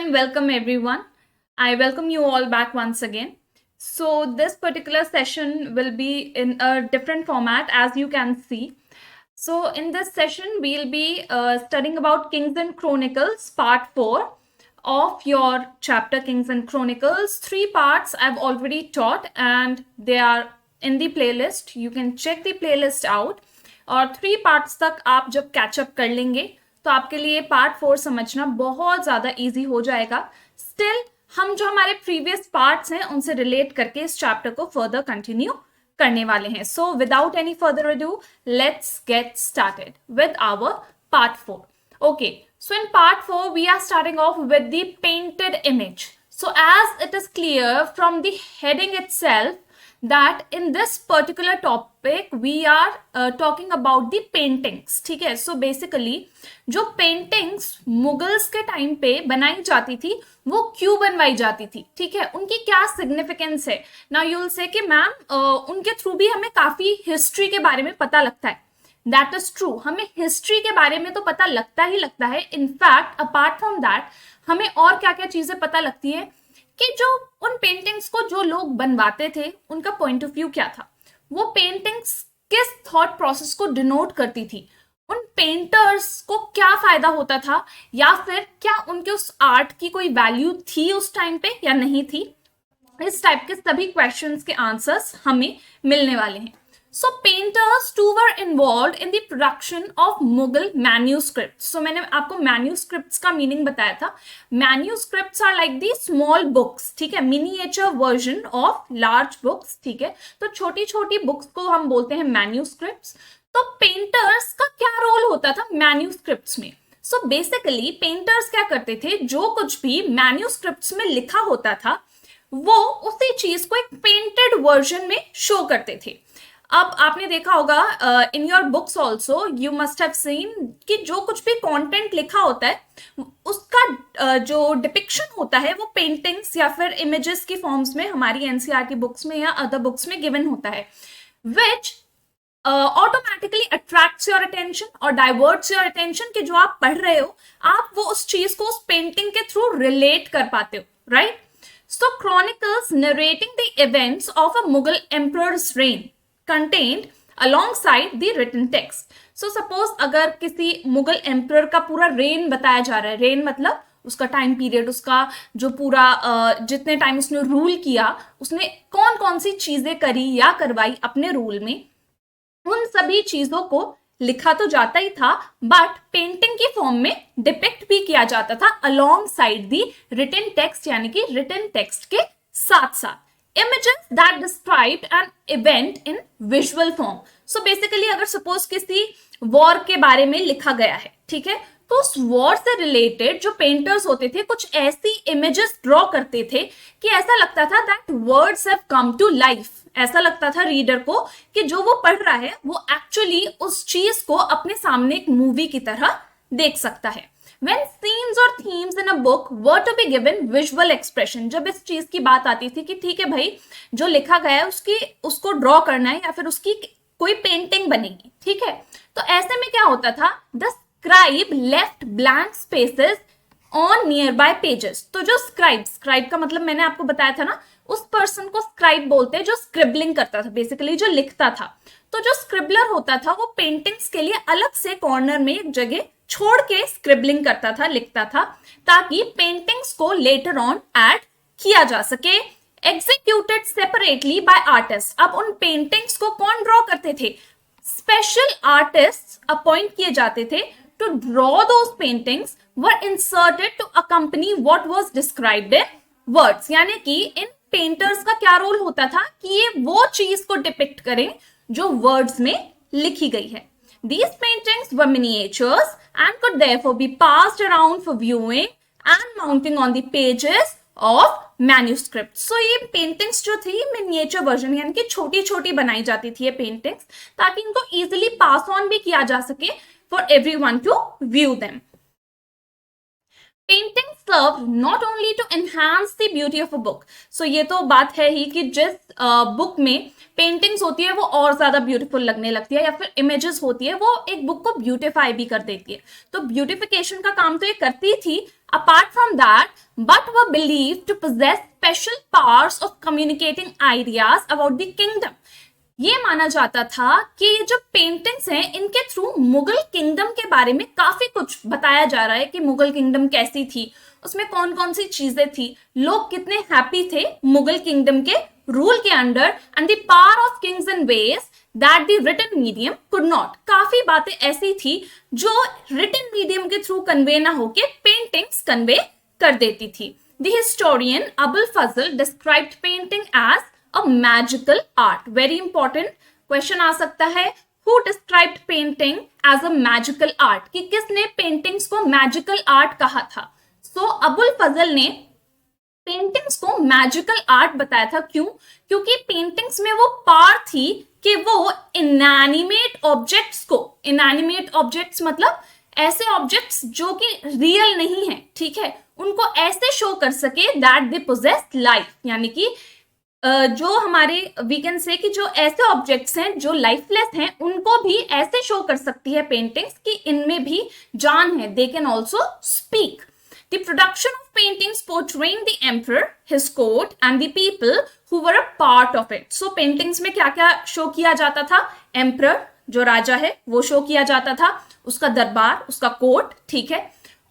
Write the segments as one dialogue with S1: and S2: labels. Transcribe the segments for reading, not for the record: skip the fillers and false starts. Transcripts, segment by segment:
S1: and welcome everyone. I welcome you all back once again. So, this particular session will be in a different format as you can see. So, in this session, we'll be studying about Kings and Chronicles, part 4 of your chapter Kings and Chronicles. 3 parts I've already taught, and they are in the playlist. You can check the playlist out. और 3 parts तक आप जब catch up कर लेंगे तो आपके लिए part 4 समझना बहुत ज़्यादा ईजी हो जाएगा. स्टिल हम जो हमारे प्रीवियस पार्ट्स हैं उनसे रिलेट करके इस चैप्टर को फर्दर कंटिन्यू करने वाले हैं. So without any further ado let's get started with our part 4. Okay, so in part 4 we are starting off with the painted image. So as it is clear from the heading itself that in this particular topic we are talking about the paintings. ठीक है, so basically जो paintings Mughals के time पे बनाई जाती थी वो क्यों बनवाई जाती थी, ठीक है, उनकी क्या सिग्निफिकेंस है. नाउ यू विल से कि मैम उनके थ्रू भी हमें काफी हिस्ट्री के बारे में पता लगता है. दैट इज ट्रू, हमें हिस्ट्री के बारे में तो पता लगता ही लगता है. इनफैक्ट अपार्ट फ्रॉम दैट हमें और क्या क्या चीजें पता लगती है कि जो उन पेंटिंग्स को जो लोग बनवाते थे उनका पॉइंट ऑफ व्यू क्या था, वो पेंटिंग्स किस थॉट प्रोसेस को डिनोट करती थी, उन पेंटर्स को क्या फायदा होता था, या फिर क्या उनके उस आर्ट की कोई वैल्यू थी उस टाइम पे या नहीं थी. इस टाइप के सभी क्वेश्चंस के आंसर्स हमें मिलने वाले हैं. So painters too were involved in the production of Mughal manuscripts. So मैंने आपको manuscripts का मीनिंग बताया था. Manuscripts are like the small books, ठीक है, miniature version of large books, ठीक है. तो छोटी छोटी बुक्स को हम बोलते हैं manuscripts. तो पेंटर्स का क्या रोल होता था manuscripts में. So basically पेंटर्स क्या करते थे, जो कुछ भी manuscripts में लिखा होता था वो उसी चीज को एक पेंटेड वर्जन में शो करते थे. अब आपने देखा होगा in your books also you must have seen कि जो कुछ भी कंटेंट लिखा होता है उसका जो डिपिक्शन होता है वो पेंटिंग्स या फिर इमेजेस की फॉर्म्स में हमारी एनसीईआरटी बुक्स में या अदर बुक्स में गिवन होता है, विच ऑटोमेटिकली अट्रैक्ट्स योर अटेंशन और डाइवर्ट्स योर अटेंशन कि जो आप पढ़ रहे हो आप वो उस चीज को उस पेंटिंग के थ्रू रिलेट कर पाते हो, right. So chronicles narrating the events of a Mughal emperors rain contained alongside the written text. So suppose अगर किसी मुगल एम्परर का पूरा रेन बताया जा रहा है, रेन मतलब उसका टाइम पीरियड, उसका जो पूरा जितने टाइम उसने रूल किया, उसने कौन कौन सी चीजें करी या करवाई अपने रूल में, उन सभी चीजों को लिखा तो जाता ही था बट पेंटिंग की फॉर्म में डिपिक्ट भी किया जाता था alongside the written text, यानी कि written text के साथ साथ. Images that described an event in visual form. So basically अगर suppose किसी war के बारे में लिखा गया है, ठीक है, तो उस war से related जो painters होते थे कुछ ऐसी images draw करते थे कि ऐसा लगता था that words have come to life. ऐसा लगता था रीडर को कि जो वो पढ़ रहा है वो एक्चुअली उस चीज को अपने सामने एक मूवी की तरह देख सकता है. When scenes or themes in a book were to be given visual expression, जब इस चीज की बात आती थी कि ठीक है भाई जो लिखा गया है उसको ड्रॉ करना है या फिर उसकी कोई पेंटिंग बनेगी, ठीक है, तो ऐसे में क्या होता था, the scribe left blank spaces on near by pages. तो जो स्क्राइब का मतलब मैंने आपको बताया था ना, उस पर्सन को स्क्राइब बोलते हैं जो स्क्रिबलिंग करता था, बेसिकली जो लिखता था. तो जो स्क्रिबलर होता था वो पेंटिंग्स के लिए अलग से कॉर्नर में एक जगह छोड़ के स्क्रिबलिंग करता था, लिखता था, ताकि पेंटिंग्स को लेटर ऑन ऐड किया जा सके. Executed separately by artist. अब उन पेंटिंग्स को कौन ड्रॉ करते थे, स्पेशल आर्टिस्ट अपॉइंट किए जाते थे to draw those paintings were inserted to accompany what was described in words. यानी कि इन पेंटर्स का क्या रोल होता था कि ये वो चीज को डिपिक्ट करें जो वर्ड्स में लिखी गई है. These paintings were miniatures and could therefore be passed around for viewing and mounting on the pages of manuscripts. So ये paintings जो थी miniature version यानी कि छोटी छोटी बनाई जाती थी ये paintings ताकि इनको easily pass on भी किया जा सके for everyone to view them. Painting serve not only to enhance the beauty of a book. So ये तो बात है ही कि जिस बुक में पेंटिंग्स होती है वो और ज्यादा ब्यूटीफुल लगने लगती है, या फिर इमेजेस होती है वो एक बुक को ब्यूटिफाई भी कर देती है. तो ब्यूटिफिकेशन का काम तो ये करती थी. Apart from that, but were believe to possess special powers of communicating ideas about the kingdom. ये माना जाता था कि ये जो पेंटिंग्स हैं इनके थ्रू मुगल किंगडम के बारे में काफी कुछ बताया जा रहा है कि मुगल किंगडम कैसी थी, उसमें कौन कौन सी चीजें थी, लोग कितने हैप्पी थे मुगल किंगडम के रूल के under, and the power of kings in ways that the written medium could not. काफी बातें ऐसी थी जो रिटन मीडियम के थ्रू कन्वे ना होके पेंटिंग्स कन्वे कर देती थी. The historian Abul Fazl described painting as a magical art. Very important question आ सकता है. Who described painting as a magical art? कि किसने पेंटिंग्स को मैजिकल आर्ट कहा था? So अबुल फजल ने पेंटिंग्स को मैजिकल आर्ट बताया था. क्यों? क्योंकि पेंटिंग्स में वो पावर थी कि वो इनएनिमेट ऑब्जेक्ट्स को, इनएनिमेट ऑब्जेक्ट्स मतलब ऐसे ऑब्जेक्ट्स जो कि रियल नहीं है, ठीक है, उनको ऐसे शो कर सके दैट दे पोजेस लाइफ. यानी कि जो हमारे वी कैन से कि जो ऐसे ऑब्जेक्ट्स हैं जो लाइफलेस हैं उनको भी ऐसे शो कर सकती है पेंटिंग्स कि इनमें भी जान है. They can also speak. The production of paintings portraying the emperor, his court and the people who were a part of it. So paintings में क्या क्या शो किया जाता था? एम्परर जो राजा है वो शो किया जाता था, उसका दरबार, उसका कोर्ट, ठीक है,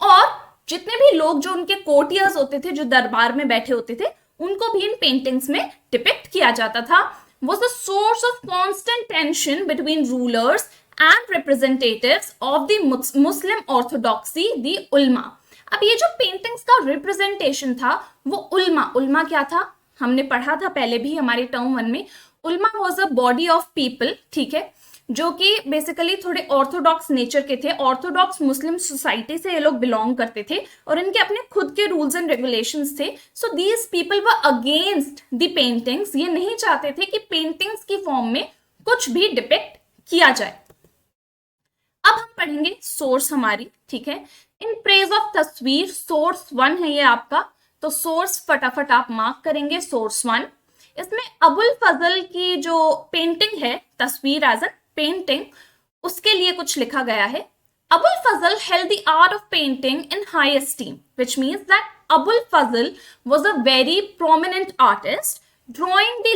S1: और जितने भी लोग जो उनके कोर्टियर्स होते थे, जो दरबार में बैठे होते थे, उनको भी इन पेंटिंग्स में डिपिक्ट किया जाता था. was the source of constant tension between rulers and representatives of the Muslim orthodoxy, the ulma. अब ये जो पेंटिंग्स का रिप्रेजेंटेशन था वो उल्मा क्या था? हमने पढ़ा था पहले भी हमारे टर्म 1 में. Ulama was a body of people, ठीक है, जो कि बेसिकली थोड़े ऑर्थोडॉक्स नेचर के थे. ऑर्थोडॉक्स मुस्लिम सोसाइटी से ये लोग बिलोंग करते थे और इनके अपने खुद के रूल्स एंड रेगुलेशंस थे. So these people were against the paintings. ये नहीं चाहते थे कि पेंटिंग्स की फॉर्म में कुछ भी डिपिक्ट किया जाए. अब हम पढ़ेंगे सोर्स हमारी, ठीक है. इन प्रेज ऑफ तस्वीर, सोर्स 1 है ये आपका, तो सोर्स फटाफट आप मार्क करेंगे. सोर्स 1, इसमें अबुल फजल की जो पेंटिंग है, तस्वीर एज एन पेंटिंग, उसके लिए कुछ लिखा गया है. Abul Fazl held the art of painting in high esteem, which means that Abul Fazl was a very prominent artist. Drawing the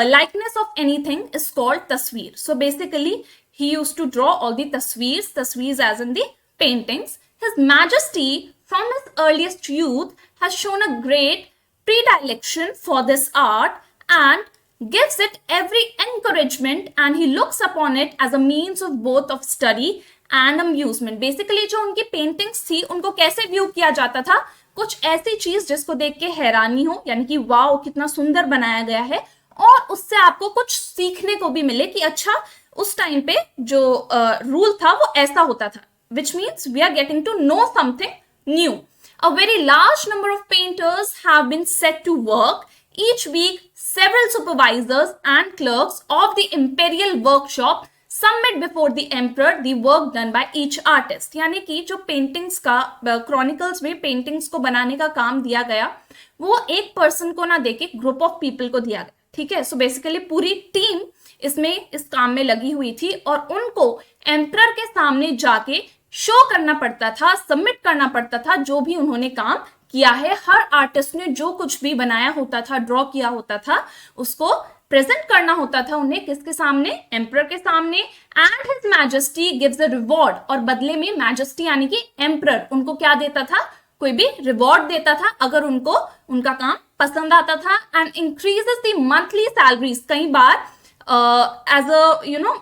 S1: likeness of anything is called tasveer. So basically, he used to draw all the tasveers as in the paintings. His Majesty, from his earliest youth, has shown a great predilection for this art and gives it every encouragement, and he looks upon it as a means of both of study and amusement. Basically जो उनकी paintings थी उनको कैसे view किया जाता था? कुछ ऐसी चीज जिसको देख के हैरानी हो, यानी कि वाओ कितना सुंदर बनाया गया है, और उससे आपको कुछ सीखने को भी मिले कि अच्छा उस टाइम पे जो रूल था वो ऐसा होता था. which means we are getting to know something new. A very large number of painters have been set to work. Each week, several supervisors and clerks of the imperial workshop submit before the emperor the work done by each artist. यानी कि जो paintings का chronicles में paintings को बनाने का काम दिया गया वो एक पर्सन को ना देके ग्रुप ऑफ पीपल को दिया गया, ठीक है. सो बेसिकली पूरी टीम इसमें इस काम में लगी हुई थी और उनको एम्परर के सामने जाके शो करना पड़ता था, सबमिट करना पड़ता था जो भी उन्होंने काम किया है. हर आर्टिस्ट ने जो कुछ भी बनाया होता था, ड्रॉ किया होता था, उसको प्रेजेंट करना होता था उन्हें किसके सामने? एम्परर के सामने. And his majesty gives a reward, और बदले में मैजेस्टी यानी कि एम्परर उनको क्या देता था? कोई भी रिवॉर्ड देता था अगर उनको उनका काम पसंद आता था. And increases the monthly salaries. कई बार as a you know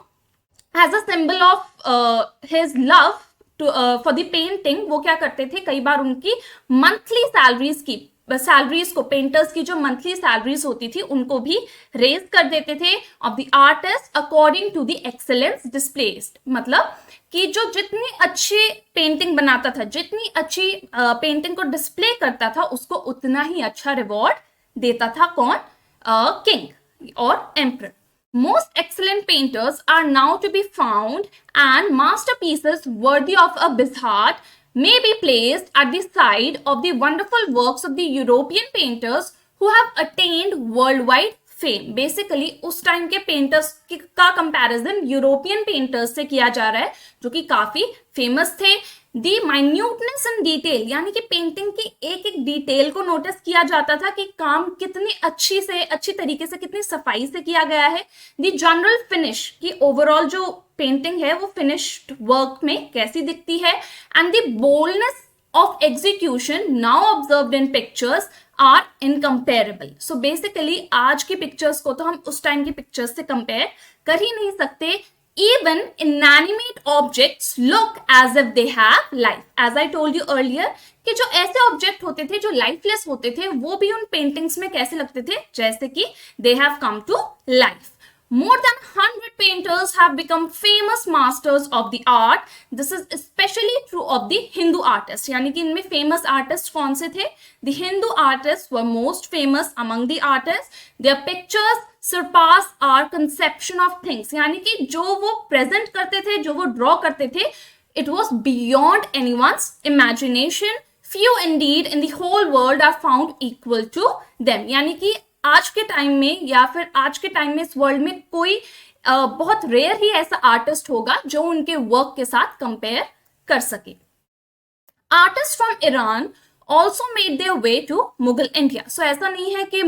S1: as a symbol of his love for the painting, वो क्या करते थे? कई बार उनकी मंथली सैलरीज को, पेंटर्स की जो मंथली सैलरीज होती थी उनको भी रेज कर देते थे of the artist according to the excellence displaced. मतलब कि जो जितनी अच्छी पेंटिंग बनाता था, जितनी अच्छी पेंटिंग को डिस्प्ले करता था, उसको उतना ही अच्छा रिवॉर्ड देता था. कौन? किंग और emperor. Most excellent painters are now to be found, and masterpieces worthy of a Bizhat may be placed at the side of the wonderful works of the European painters who have attained worldwide fame. Basically उस time के painters का comparison European painters से किया जा रहा है जो कि काफी फेमस थे. दी माइन्यूटनेस इन डिटेल, यानी कि पेंटिंग की एक एक डिटेल को नोटिस किया जाता था कि काम कितनी अच्छी तरीके से, कितनी सफाई से किया गया है. दी जनरल फिनिश, की ओवरऑल जो पेंटिंग है वो फिनिश्ड वर्क में कैसी दिखती है. And the boldness of execution now observed in pictures are incomparable. So basically आज की पिक्चर्स को तो हम उस टाइम की पिक्चर्स से कंपेयर कर ही नहीं सकते. Even inanimate objects look as if they have life. As I told you earlier कि जो ऐसे ऑब्जेक्ट होते थे जो लाइफलेस होते थे वो भी उन पेंटिंग्स में कैसे लगते थे, जैसे कि they have come to life. More than 100 painters have become famous masters of the art. This is especially true of the Hindu artists. यानी कि इनमें famous artists कौन से थे? The Hindu artists were most famous among the artists. Their pictures surpass our conception of things. यानी कि जो वो present करते थे, जो वो draw करते थे, it was beyond anyone's imagination. Few indeed in the whole world are found equal to them. यानी कि आज के टाइम में या फिर आज के टाइम में इस वर्ल्ड में कोई बहुत रेयर ही ऐसा आर्टिस्ट होगा जो उनके वर्क के साथ कंपेयर कर सके. Artist from Iran also made their way to Mughal India. So ऐसा नहीं है कि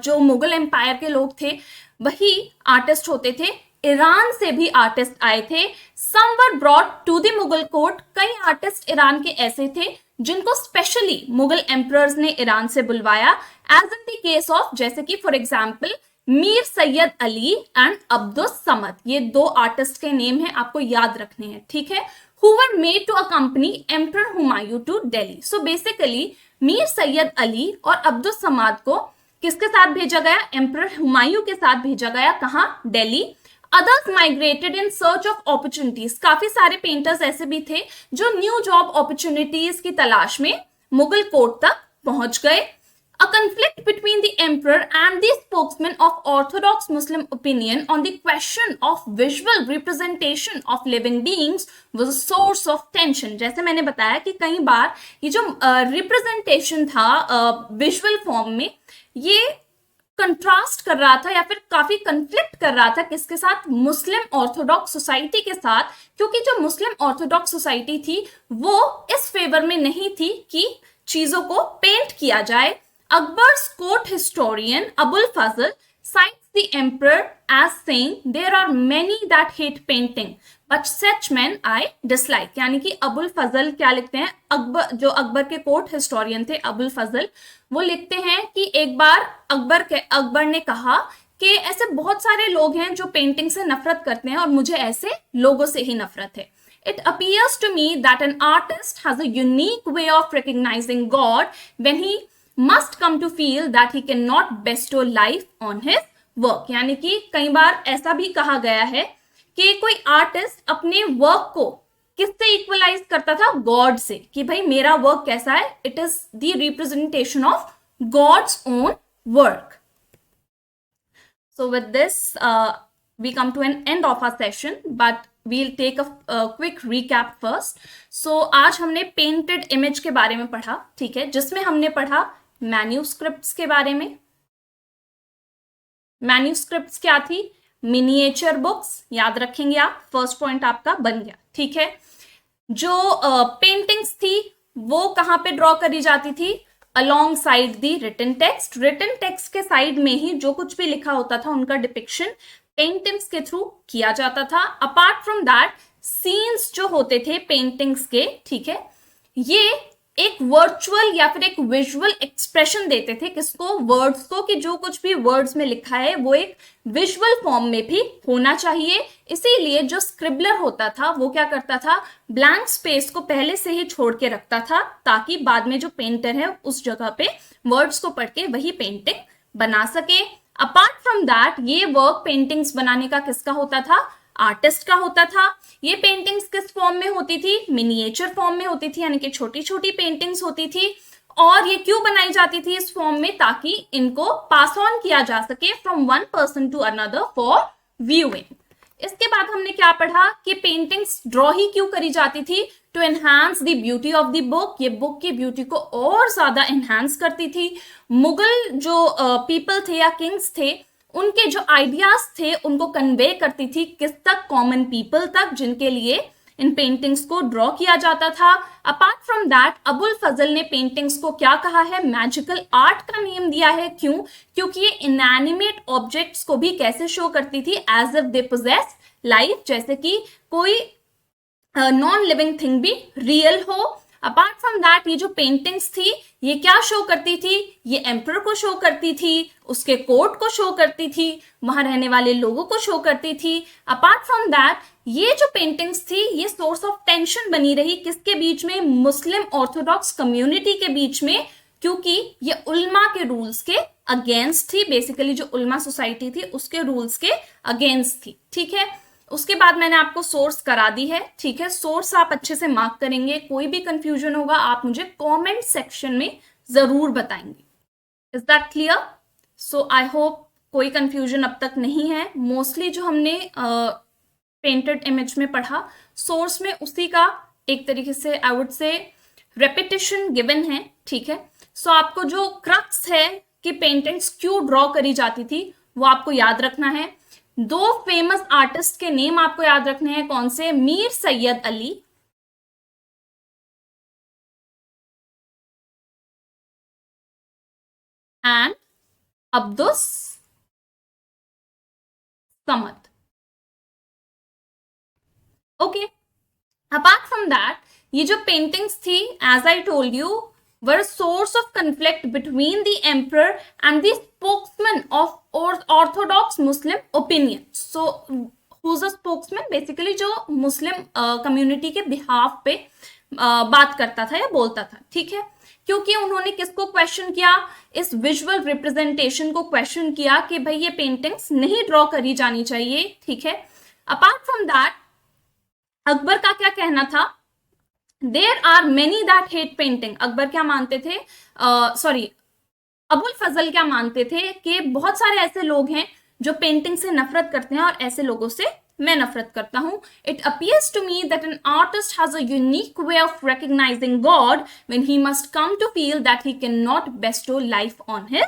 S1: जो मुगल एम्पायर के लोग थे वही आर्टिस्ट होते थे, ईरान से भी आर्टिस्ट आए थे. Some were brought to the Mughal court. कई आर्टिस्ट ईरान के ऐसे थे जिनको स्पेशली मुगल एम्परर्स ने ईरान से बुलवाया. As in the case of, जैसे कि for example Mir Syed Ali and Abdus Samad. ये दो आर्टिस्ट के नेम हैं, आपको याद रखने हैं, ठीक है. who were made to accompany Emperor Humayun to Delhi. So basically Mir Syed Ali और अब्दुस समाद को किसके साथ भेजा गया? एम्परर हुमायूं के साथ भेजा गया. कहाँ? Delhi. Others migrated in search of opportunities. काफी सारे पेंटर्स ऐसे भी थे जो न्यू जॉब अपॉर्चुनिटीज की तलाश में मुगल कोर्ट तक पहुंच गए. A conflict between the emperor and the spokesman of orthodox Muslim opinion on the question of visual representation of living beings was a source of tension. जैसे मैंने बताया कि कई बार ये जो रिप्रेजेंटेशन था विजुअल फॉर्म में, ये कंट्रास्ट कर रहा था या फिर काफी कंफ्लिक्ट कर रहा था किसके साथ? मुस्लिम ऑर्थोडॉक्स सोसाइटी के साथ, क्योंकि जो मुस्लिम ऑर्थोडॉक्स सोसाइटी थी वो इस फेवर में नहीं थी कि चीजों को पेंट किया जाए. Akbar's court historian Abul Fazl cites the emperor as saying there are many that hate painting but such men I dislike. यानी कि अबुल फजल क्या लिखते हैं? जो अकबर के कोर्ट हिस्टोरियन थे अबुल फजल, वो लिखते हैं कि एक बार अकबर ने कहा कि ऐसे बहुत सारे लोग हैं जो पेंटिंग से नफरत करते हैं और मुझे ऐसे लोगों से ही नफरत है. It appears to me that an artist has a unique way of recognizing God when he must come to feel that he cannot bestow life on his work. यानी कि कई बार ऐसा भी कहा गया है कि कोई आर्टिस्ट अपने वर्क को किससे इक्वलाइज करता था? गॉड से, कि भाई मेरा वर्क कैसा है? It is the representation of God's own work. So with this we come to an end of our session, but we'll take a quick recap first. So आज हमने पेंटेड इमेज के बारे में पढ़ा, ठीक है, जिसमें हमने पढ़ा मैन्यूस्क्रिप्ट्स के बारे में. मैन्यूस्क्रिप्ट्स क्या थी? Miniature books. याद रखेंगे आप, फर्स्ट पॉइंट आपका बन गया, ठीक है. जो पेंटिंग्स थी वो कहाँ पे ड्रॉ करी जाती थी? अलॉन्ग साइड दी रिटन टेक्स्ट. रिटन टेक्स्ट के साइड में ही जो कुछ भी लिखा होता था उनका डिपिक्शन पेंटिंग्स के थ्रू किया जाता था. अपार्ट फ्रॉम दैट सीन्स जो होते थे पेंटिंग्स के, ठीक है, ये एक वर्चुअल या फिर एक विजुअल एक्सप्रेशन देते थे किसको? वर्ड्स को, कि जो कुछ भी वर्ड्स में लिखा है वो एक विजुअल फॉर्म में भी होना चाहिए. इसीलिए जो स्क्रिबलर होता था वो क्या करता था? ब्लैंक स्पेस को पहले से ही छोड़ के रखता था ताकि बाद में जो पेंटर है उस जगह पे वर्ड्स को पढ़ के वही पेंटिंग बना सके. अपार्ट फ्रॉम दैट ये वर्क पेंटिंग्स बनाने का किसका होता था? आर्टिस्ट का होता था. ये पेंटिंग्स किस फॉर्म में होती थी? मिनिएचर फॉर्म में होती थी, यानी कि छोटी छोटी पेंटिंग्स होती थी. और ये क्यों बनाई जाती थी इस फॉर्म में? ताकि इनको पास ऑन किया जा सके from one person to another for viewing. इसके बाद हमने क्या पढ़ा कि पेंटिंग्स ड्रॉ ही क्यों करी जाती थी, to enhance the beauty of the book, ये बुक की ब्यूटी को और ज्यादा एनहांस करती थी। मुगल जो पीपल थे या किंग्स थे, उनके जो आइडियाज थे उनको कन्वे करती थी किस तक, कॉमन पीपल तक, जिनके लिए इन पेंटिंग्स को ड्रॉ किया जाता था। अपार्ट फ्रॉम दैट, अबुल फजल ने पेंटिंग्स को क्या कहा है, मैजिकल आर्ट का नेम दिया है। क्यों? क्योंकि ये इनएनिमेट ऑब्जेक्ट्स को भी कैसे शो करती थी, as if they possess life, जैसे कि कोई नॉन लिविंग थिंग भी रियल हो। अपार्ट फ्रॉम दैट, ये जो पेंटिंग्स थी ये क्या शो करती थी, ये एम्परर को शो करती थी, उसके कोर्ट को शो करती थी, वहां रहने वाले लोगों को शो करती थी। अपार्ट फ्रॉम दैट, ये जो पेंटिंग्स थी ये सोर्स ऑफ टेंशन बनी रही किसके बीच में, मुस्लिम ऑर्थोडॉक्स कम्युनिटी के बीच में, क्योंकि ये उल्मा के रूल्स के अगेंस्ट थी। बेसिकली जो उल्मा सोसाइटी थी उसके रूल्स के अगेंस्ट थी। ठीक है, उसके बाद मैंने आपको सोर्स करा दी है। ठीक है, सोर्स आप अच्छे से मार्क करेंगे, कोई भी कंफ्यूजन होगा आप मुझे कमेंट सेक्शन में जरूर बताएंगे। Is that clear? So I hope कोई कंफ्यूजन अब तक नहीं है। मोस्टली जो हमने पेंटेड इमेज में पढ़ा, सोर्स में उसी का एक तरीके से I would say repetition given है। ठीक है, सो आपको जो क्रक्स है कि पेंटिंग्स क्यों ड्रॉ करी जाती थी वो आपको याद रखना है। दो फेमस आर्टिस्ट के नेम आपको याद रखने हैं, कौन से, Mir Syed Ali and Abdus Samad. Okay, apart from that, ये जो पेंटिंग्स थी as I told you were source of conflict between the emperor and the spokesman of orthodox Muslim opinion. So who's a spokesman, basically जो मुस्लिम कम्युनिटी के behalf पे बात करता था या बोलता था। ठीक है, क्योंकि उन्होंने किसको क्वेश्चन किया, इस विजुअल रिप्रेजेंटेशन को क्वेश्चन किया कि भाई ये पेंटिंग्स नहीं ड्रॉ करी जानी चाहिए। ठीक है, अपार्ट फ्रॉम दैट, अकबर का क्या कहना था, there are many that hate painting. Akbar क्या मानते थे, सॉरी अबुल फजल क्या मानते थे कि बहुत सारे ऐसे लोग हैं जो पेंटिंग से नफरत करते हैं और ऐसे लोगों से मैं नफरत करता हूं। It appears to me that an artist has a unique way of recognising God when he must come to feel that he can not bestow life on his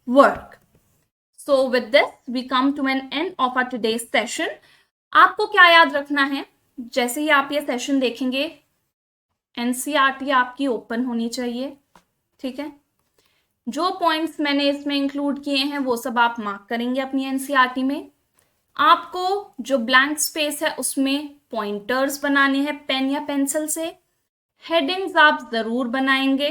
S1: work. So with this we come to an end of our today's session. आपको क्या याद रखना है, जैसे ही आप ये session देखेंगे NCERT आपकी ओपन होनी चाहिए। ठीक है, जो पॉइंट्स मैंने इसमें इंक्लूड किए हैं वो सब आप मार्क करेंगे अपनी एनसीईआरटी में। आपको जो ब्लैंक स्पेस है उसमें पॉइंटर्स बनाने हैं पेन या पेंसिल से। हेडिंग्स आप जरूर बनाएंगे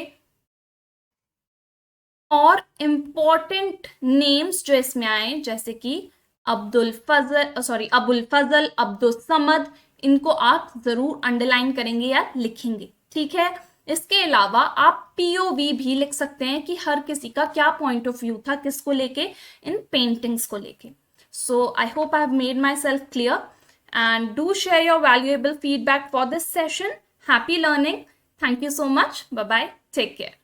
S1: और इंपॉर्टेंट नेम्स जो इसमें आए जैसे कि अब्दुल फजल, अब्दुल समद, इनको आप जरूर अंडरलाइन करेंगे या लिखेंगे। ठीक है, इसके अलावा आप पीओवी भी लिख सकते हैं कि हर किसी का क्या पॉइंट ऑफ व्यू था किसको लेके, इन पेंटिंग्स को लेके। So I hope I have made myself clear and do share your valuable feedback for this session. Happy learning, thank you so much, bye bye, take care.